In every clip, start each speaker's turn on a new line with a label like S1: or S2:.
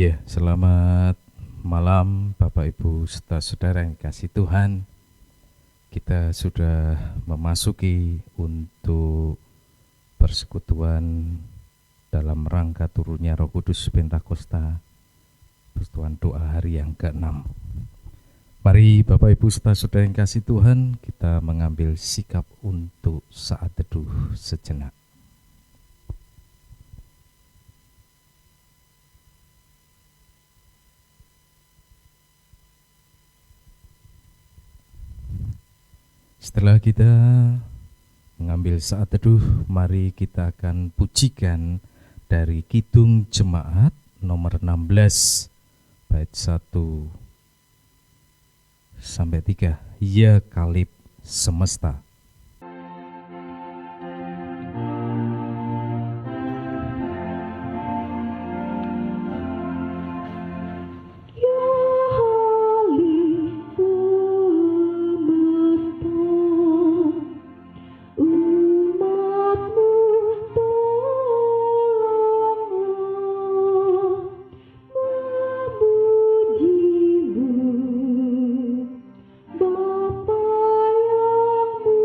S1: Ya, selamat malam Bapak Ibu serta saudara yang dikasihi Tuhan. Kita sudah memasuki untuk persekutuan dalam rangka turunnya Roh Kudus Pentakosta, persekutuan doa hari yang ke-6. Mari Bapak Ibu serta saudara yang dikasihi Tuhan, kita mengambil sikap untuk saat teduh sejenak. Setelah kita mengambil saat teduh, mari kita akan pujikan dari Kidung Jemaat nomor 16 bait 1 sampai 3. Ya Kalib Semesta.
S2: Bapa yang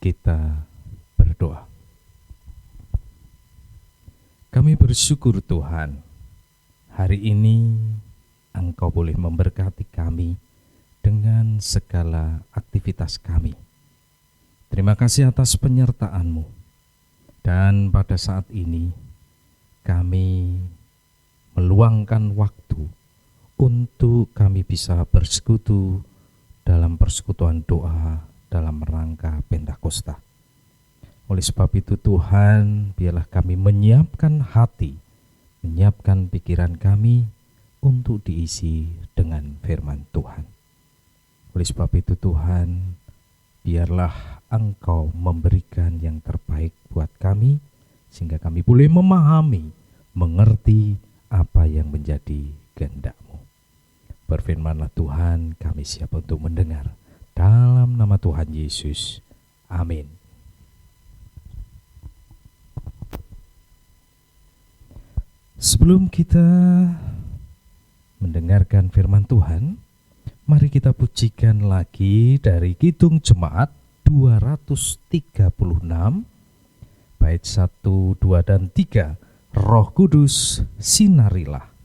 S1: kita berdoa. Kami bersyukur Tuhan, hari ini Engkau boleh memberkati kami dengan segala aktivitas kami. Terima kasih atas penyertaan-Mu. Dan pada saat ini kami meluangkan waktu untuk kami bisa bersekutu dalam persekutuan doa dalam rangka Pentakosta. Oleh sebab itu Tuhan, biarlah kami menyiapkan hati, menyiapkan pikiran kami untuk diisi dengan firman Tuhan. Oleh sebab itu Tuhan, biarlah Engkau memberikan yang terbaik buat kami, sehingga kami boleh memahami, mengerti apa yang menjadi kehendak-Mu. Berfirmanlah Tuhan, kami siap untuk mendengar. Dalam nama Tuhan Yesus, amin. Sebelum kita mendengarkan firman Tuhan, mari kita pujikan lagi dari Kidung Jemaat 236, bait 1, 2, dan 3, Roh Kudus sinarilah.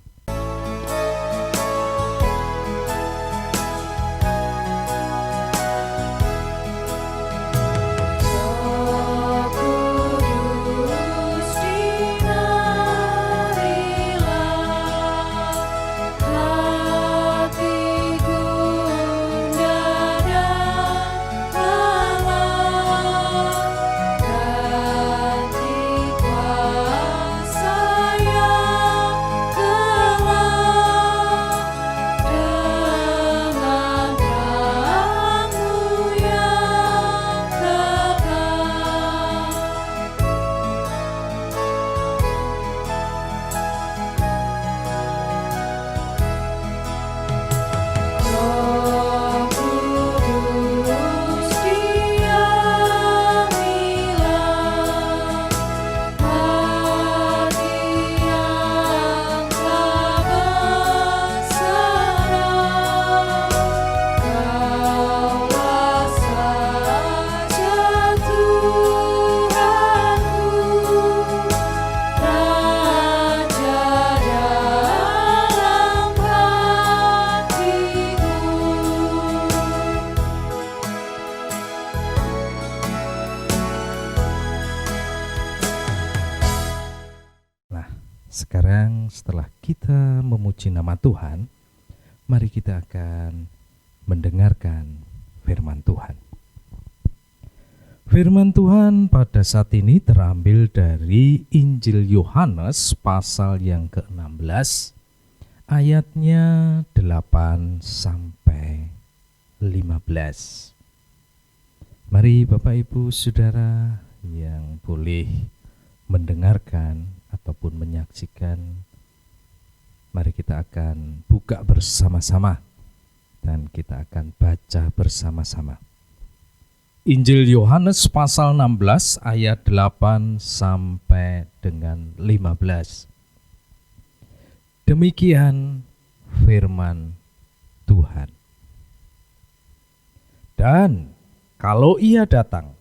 S1: Sekarang setelah kita memuji nama Tuhan, mari kita akan mendengarkan firman Tuhan. Firman Tuhan pada saat ini terambil dari Injil Yohanes pasal yang ke-16, ayatnya 8 sampai 15. Mari Bapak Ibu Saudara yang boleh mendengarkan ataupun menyaksikan, mari kita akan buka bersama-sama dan kita akan baca bersama-sama. Injil Yohanes pasal 16 ayat 8 sampai dengan 15. Demikian firman Tuhan. Dan kalau Ia datang,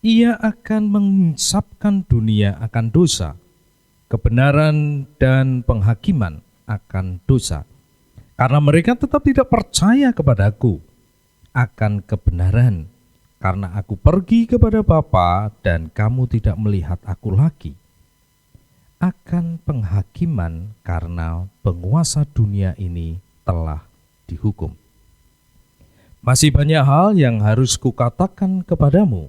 S1: Ia akan menginsapkan dunia akan dosa, kebenaran dan penghakiman akan dosa, karena mereka tetap tidak percaya kepadaku, akan kebenaran, karena aku pergi kepada Bapa dan kamu tidak melihat aku lagi, akan penghakiman, karena penguasa dunia ini telah dihukum. Masih banyak hal yang harus kukatakan kepadamu,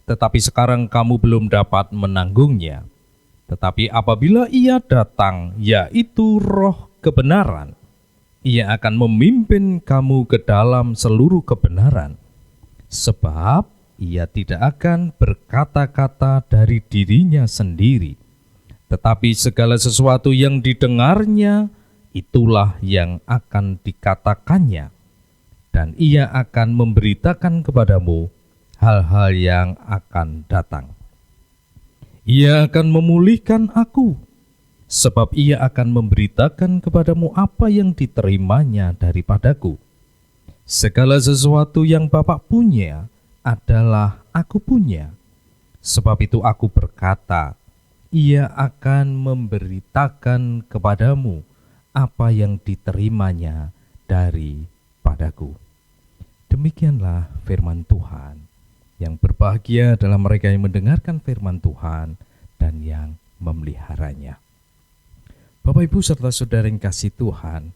S1: tetapi sekarang kamu belum dapat menanggungnya. Tetapi apabila Ia datang, yaitu Roh kebenaran, Ia akan memimpin kamu ke dalam seluruh kebenaran. Sebab Ia tidak akan berkata-kata dari dirinya sendiri, tetapi segala sesuatu yang didengarnya, itulah yang akan dikatakannya. Dan Ia akan memberitakan kepadamu hal-hal yang akan datang. Ia akan memulihkan aku, sebab Ia akan memberitakan kepadamu apa yang diterimanya daripadaku. Segala sesuatu yang Bapa punya, adalah aku punya. Sebab itu aku berkata, ia akan memberitakan kepadamu apa yang diterimanya daripadaku. Demikianlah firman Tuhan. Yang berbahagia adalah mereka yang mendengarkan firman Tuhan dan yang memeliharanya. Bapak, Ibu, serta saudara yang kasih Tuhan,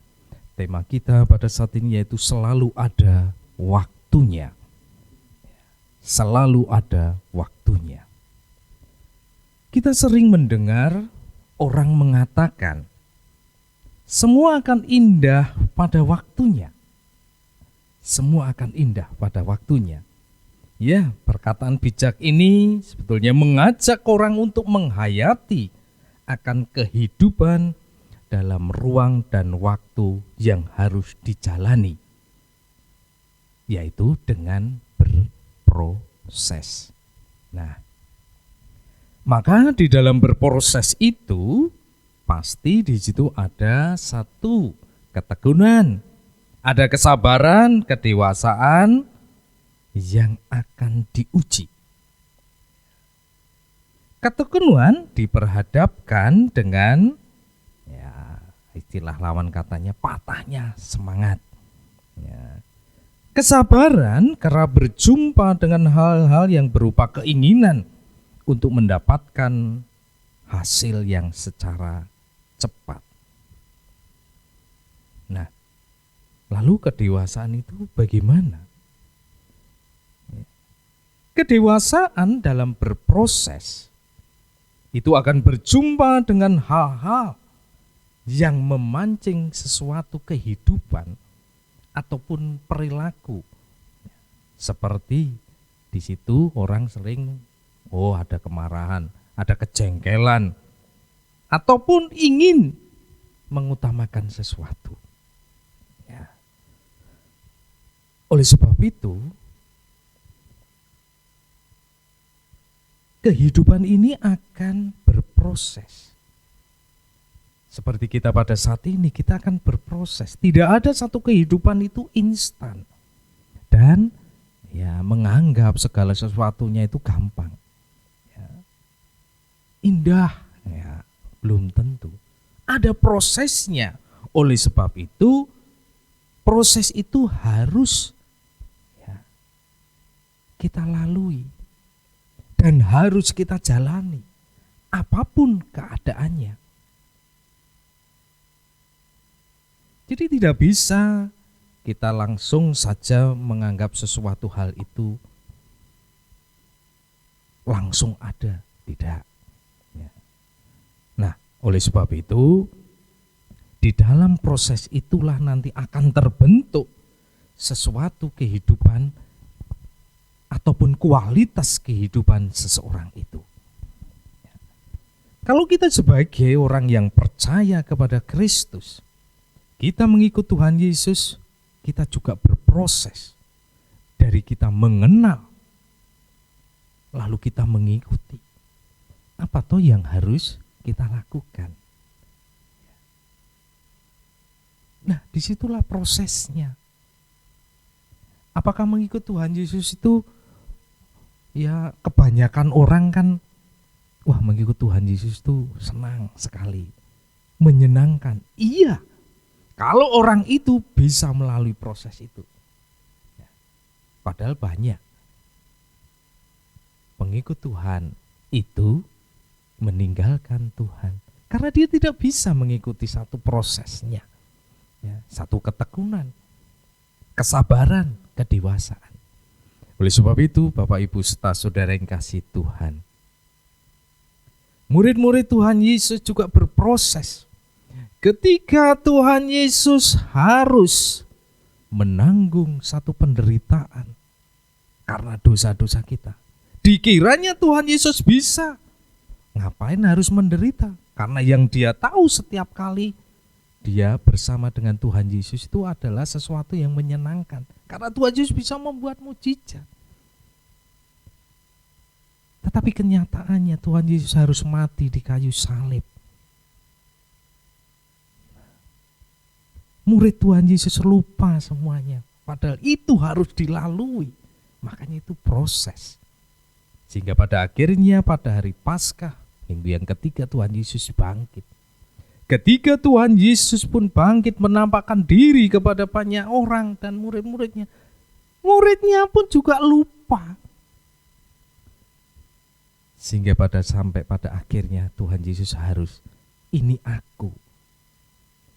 S1: tema kita pada saat ini yaitu selalu ada waktunya. Selalu ada waktunya. Kita sering mendengar orang mengatakan, semua akan indah pada waktunya. Semua akan indah pada waktunya. Ya, perkataan bijak ini sebetulnya mengajak orang untuk menghayati akan kehidupan dalam ruang dan waktu yang harus dijalani, yaitu dengan berproses. Nah, maka di dalam berproses itu pasti di situ ada satu ketekunan, ada kesabaran, kedewasaan yang akan diuji. Ketekunan diperhadapkan dengan istilah lawan katanya patahnya semangat. Kesabaran karena berjumpa dengan hal-hal yang berupa keinginan untuk mendapatkan hasil yang secara cepat. Nah, lalu kedewasaan itu bagaimana? Kedewasaan dalam berproses itu akan berjumpa dengan hal-hal yang memancing sesuatu kehidupan ataupun perilaku. Seperti di situ orang sering ada kemarahan, ada kejengkelan, ataupun ingin mengutamakan sesuatu. Ya. Oleh sebab itu, kehidupan ini akan berproses. Seperti kita pada saat ini, kita akan berproses. Tidak ada satu kehidupan itu instan. Dan menganggap segala sesuatunya itu gampang. Indah, belum tentu. Ada prosesnya. Oleh sebab itu, proses itu harus kita lalui. Dan harus kita jalani apapun keadaannya. Jadi tidak bisa kita langsung saja menganggap sesuatu hal itu langsung ada, tidak. Nah, oleh sebab itu di dalam proses itulah nanti akan terbentuk sesuatu kehidupan ataupun kualitas kehidupan seseorang itu. Kalau kita sebagai orang yang percaya kepada Kristus, kita mengikut Tuhan Yesus, kita juga berproses dari kita mengenal, lalu kita mengikuti. Apa toh yang harus kita lakukan? Nah, disitulah prosesnya. Apakah mengikut Tuhan Yesus itu kebanyakan orang kan mengikut Tuhan Yesus itu senang sekali, menyenangkan. Iya, kalau orang itu bisa melalui proses itu. Padahal banyak pengikut Tuhan itu meninggalkan Tuhan karena dia tidak bisa mengikuti satu prosesnya, satu ketekunan, kesabaran, kedewasaan. Oleh sebab itu, Bapak Ibu serta saudara yang kasih Tuhan, murid-murid Tuhan Yesus juga berproses. Ketika Tuhan Yesus harus menanggung satu penderitaan karena dosa-dosa kita. Dikiranya Tuhan Yesus bisa. Ngapain harus menderita? Karena yang dia tahu setiap kali dia bersama dengan Tuhan Yesus itu adalah sesuatu yang menyenangkan. Karena Tuhan Yesus bisa membuat mukjizat. Tetapi kenyataannya Tuhan Yesus harus mati di kayu salib. Murid Tuhan Yesus lupa semuanya. Padahal itu harus dilalui. Makanya itu proses. Sehingga pada akhirnya pada hari Paskah, minggu yang ketiga, Tuhan Yesus bangkit. Ketika Tuhan Yesus pun bangkit menampakkan diri kepada banyak orang dan murid-muridnya. Muridnya pun juga lupa. Sehingga sampai pada akhirnya Tuhan Yesus harus, ini aku.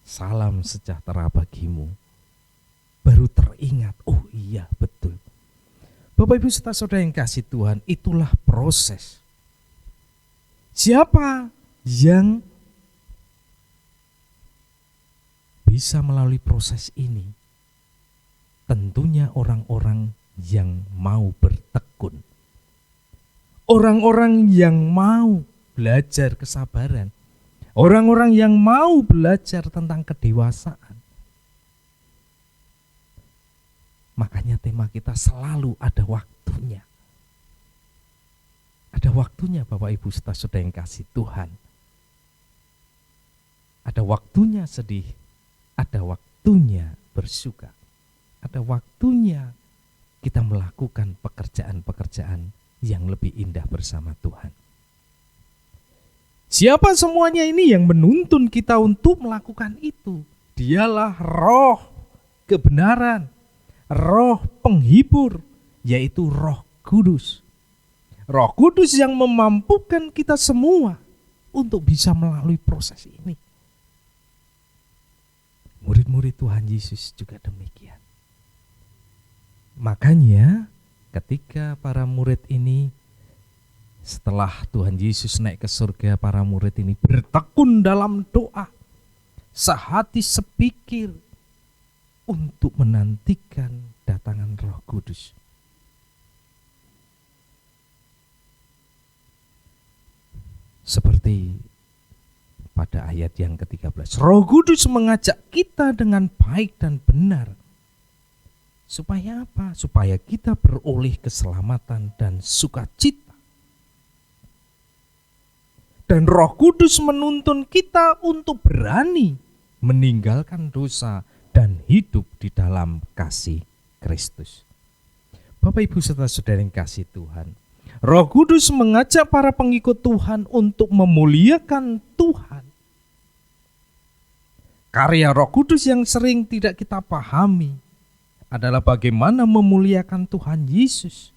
S1: Salam sejahtera bagimu. Baru teringat, oh iya betul. Bapak Ibu serta saudara yang kasih Tuhan, itulah proses. Siapa yang bisa melalui proses ini? Tentunya orang-orang yang mau bertekun. Orang-orang yang mau belajar kesabaran. Orang-orang yang mau belajar tentang kedewasaan. Makanya tema kita selalu ada waktunya. Ada waktunya Bapak Ibu serta saudara yang kasih Tuhan. Ada waktunya sedih. Ada waktunya bersuka. Ada waktunya kita melakukan pekerjaan-pekerjaan yang lebih indah bersama Tuhan. Siapa semuanya ini yang menuntun kita untuk melakukan itu? Dialah Roh kebenaran, Roh penghibur, yaitu Roh Kudus. Roh Kudus yang memampukan kita semua untuk bisa melalui proses ini. Murid-murid Tuhan Yesus juga demikian. Makanya ketika para murid ini, setelah Tuhan Yesus naik ke surga, para murid ini bertekun dalam doa, sehati sepikir untuk menantikan datangan Roh Kudus. Seperti pada ayat yang ke-13, Roh Kudus mengajak kita dengan baik dan benar. Supaya apa? Supaya kita beroleh keselamatan dan sukacita. Dan Roh Kudus menuntun kita untuk berani meninggalkan dosa dan hidup di dalam kasih Kristus. Bapak Ibu serta saudara yang kasih Tuhan, Roh Kudus mengajak para pengikut Tuhan untuk memuliakan Tuhan. Karya Roh Kudus yang sering tidak kita pahami adalah bagaimana memuliakan Tuhan Yesus.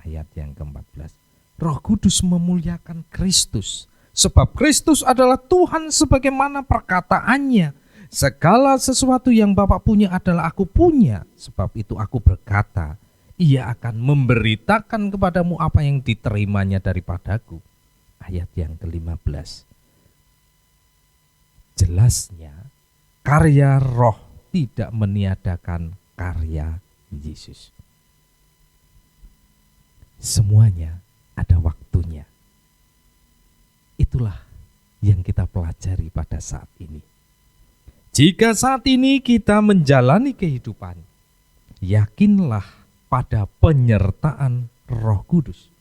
S1: Ayat yang ke-14. Roh Kudus memuliakan Kristus, sebab Kristus adalah Tuhan sebagaimana perkataannya. Segala sesuatu yang Bapa punya adalah aku punya, sebab itu aku berkata, Ia akan memberitakan kepadamu apa yang diterimanya daripadaku. Ayat yang ke-15. Jelasnya, karya Roh tidak meniadakan karya Yesus. Semuanya ada waktunya. Itulah yang kita pelajari pada saat ini. Jika saat ini kita menjalani kehidupan, yakinlah pada penyertaan Roh Kudus.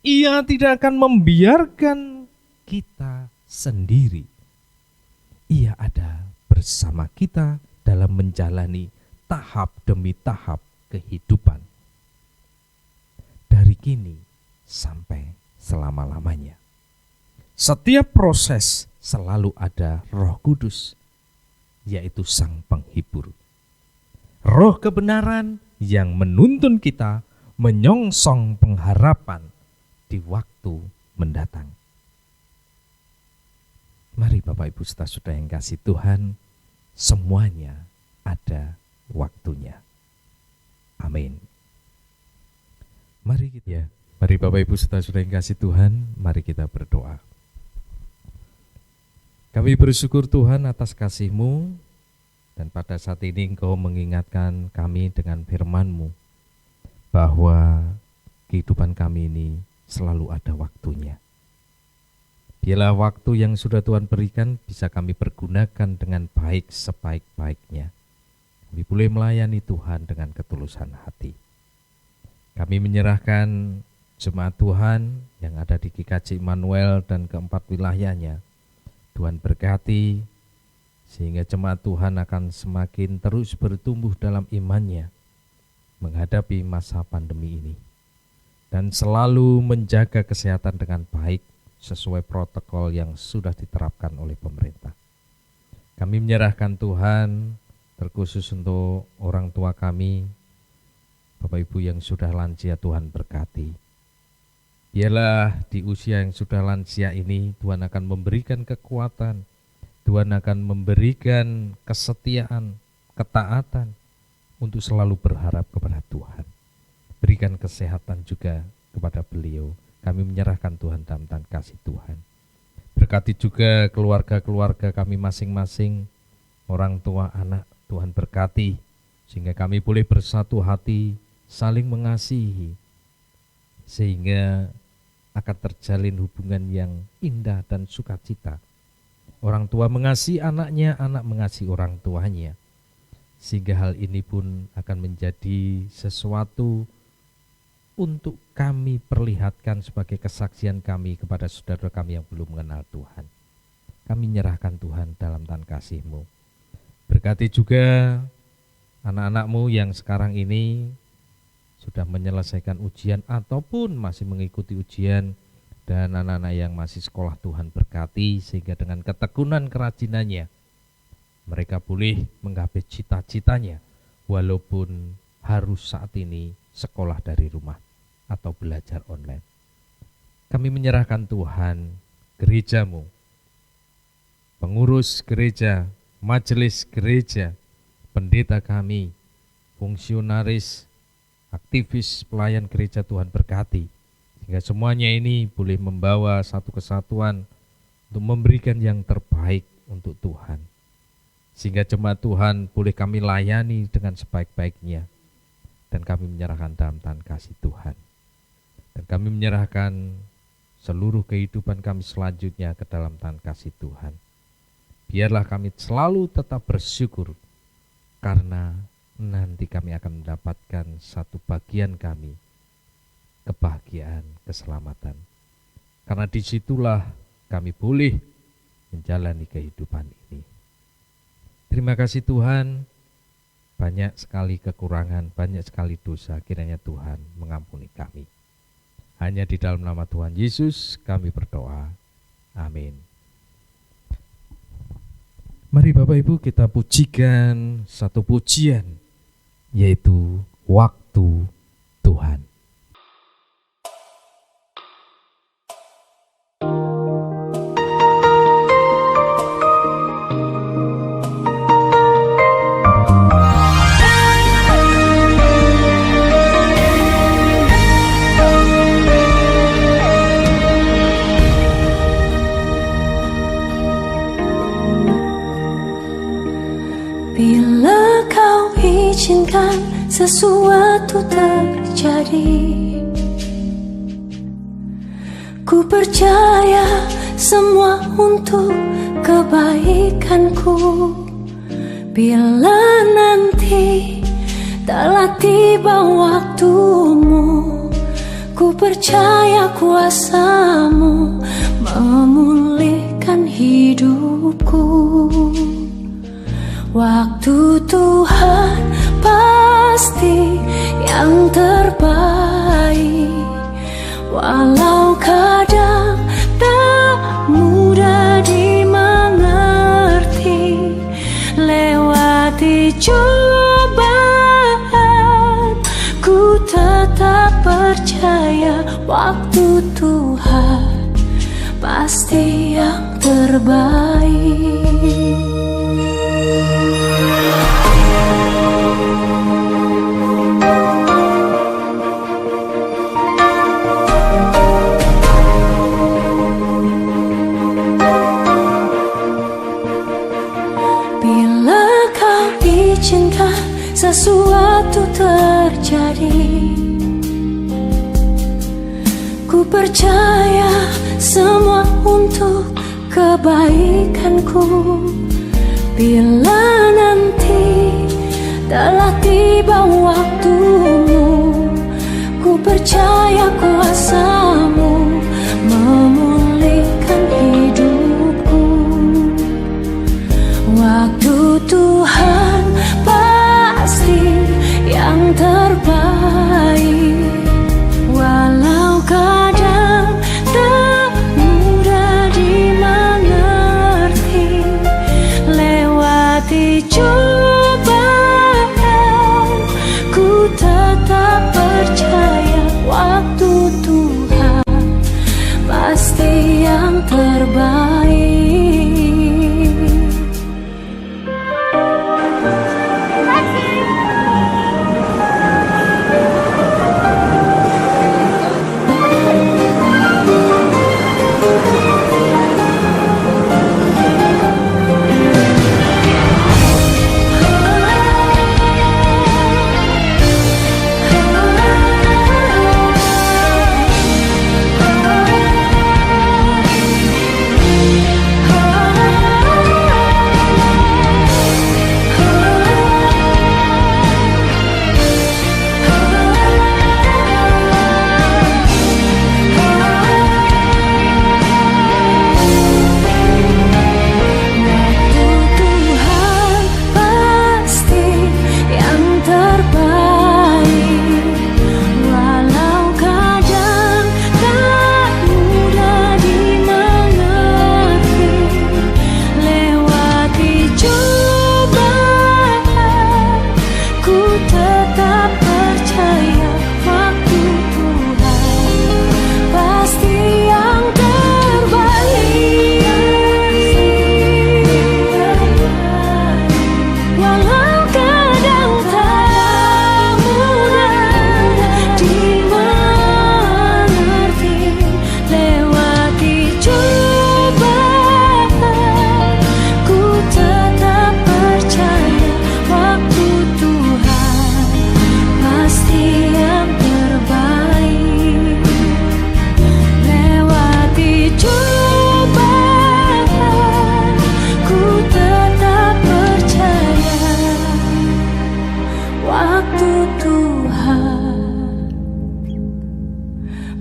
S1: Ia tidak akan membiarkan kita sendiri. Ia ada bersama kita dalam menjalani tahap demi tahap kehidupan. Dari kini sampai selama-lamanya. Setiap proses selalu ada Roh Kudus, yaitu Sang Penghibur. Roh kebenaran yang menuntun kita menyongsong pengharapan di waktu mendatang. Mari Bapak Ibu saudara yang kasih Tuhan, semuanya ada waktunya. Amin. Mari Bapak Ibu saudara yang kasih Tuhan, mari kita berdoa. Kami bersyukur Tuhan atas kasih-Mu, dan pada saat ini Engkau mengingatkan kami dengan firman-Mu bahwa kehidupan kami ini selalu ada waktunya. Biarlah waktu yang sudah Tuhan berikan bisa kami pergunakan dengan baik sebaik-baiknya. Kami boleh melayani Tuhan dengan ketulusan hati. Kami menyerahkan jemaat Tuhan yang ada di GKJ Immanuel dan keempat wilayahnya. Tuhan berkati sehingga jemaat Tuhan akan semakin terus bertumbuh dalam imannya. menghadapi masa pandemi ini dan selalu menjaga kesehatan dengan baik sesuai protokol yang sudah diterapkan oleh pemerintah. Kami menyerahkan Tuhan terkhusus untuk orang tua kami, Bapak Ibu yang sudah lansia, Tuhan berkati. Biarlah di usia yang sudah lansia ini Tuhan akan memberikan kekuatan, Tuhan akan memberikan kesetiaan, ketaatan untuk selalu berharap kepada Tuhan. Berikan kesehatan juga kepada beliau. Kami menyerahkan Tuhan dalam tangan kasih Tuhan. Berkati juga keluarga-keluarga kami masing-masing, orang tua, anak, Tuhan berkati, sehingga kami boleh bersatu hati, saling mengasihi, sehingga akan terjalin hubungan yang indah dan sukacita. Orang tua mengasihi anaknya, anak mengasihi orang tuanya, sehingga hal ini pun akan menjadi sesuatu untuk kami perlihatkan sebagai kesaksian kami kepada saudara kami yang belum mengenal Tuhan. Kami menyerahkan Tuhan dalam tangan kasih-Mu. Berkati juga anak-anak-Mu yang sekarang ini sudah menyelesaikan ujian ataupun masih mengikuti ujian, dan anak-anak yang masih sekolah Tuhan berkati, sehingga dengan ketekunan kerajinannya mereka boleh menggapai cita-citanya walaupun harus saat ini sekolah dari rumah atau belajar online. Kami menyerahkan Tuhan gereja-Mu, pengurus gereja, majelis gereja, pendeta kami, fungsionaris, aktivis pelayan gereja, Tuhan berkati, sehingga semuanya ini boleh membawa satu kesatuan untuk memberikan yang terbaik untuk Tuhan, sehingga jemaat Tuhan boleh kami layani dengan sebaik-baiknya, dan kami menyerahkan dalam tangan kasih Tuhan. Dan kami menyerahkan seluruh kehidupan kami selanjutnya ke dalam tangan kasih Tuhan. Biarlah kami selalu tetap bersyukur, karena nanti kami akan mendapatkan satu bagian kami, kebahagiaan, keselamatan. Karena disitulah kami boleh menjalani kehidupan ini. Terima kasih Tuhan, banyak sekali kekurangan, banyak sekali dosa, kiranya Tuhan mengampuni kami. Hanya di dalam nama Tuhan Yesus kami berdoa. Amin. Mari Bapak Ibu kita pujikan satu pujian, yaitu Waktu Tuhan.
S2: Bila kau izinkan sesuatu terjadi, ku percaya semua untuk kebaikanku. Bila nanti telah tiba waktumu, ku percaya kuasa-Mu memulihkan hidupku. Waktu Tuhan pasti yang terbaik, walau kadang tak mudah dimengerti. Lewati cobaan, ku tetap percaya waktu Tuhan pasti yang terbaik. Bila kau izinkan sesuatu terjadi, ku percaya semua untuk kebaikanku. Bila nanti telah tiba waktumu, ku percaya kuasa-Mu memulihkan hidupku. Waktu Tuhan pasti yang terbaik, terbaik. Walau kadang tak mudah dimengerti, lewati cobaan, ku tetap percaya waktu Tuhan pasti yang terbaik.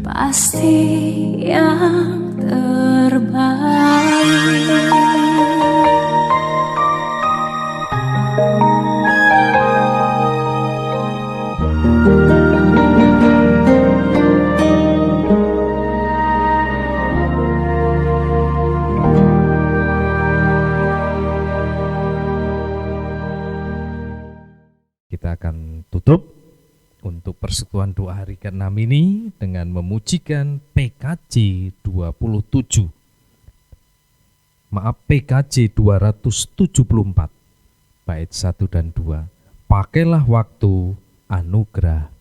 S2: Pasti yang terbaik.
S1: Kita akan tutup untuk persekutuan doa hari ke-6 ini dengan memujikan PKJ 27. Maaf, PKJ 274 bait 1 dan 2. Pakailah waktu anugerah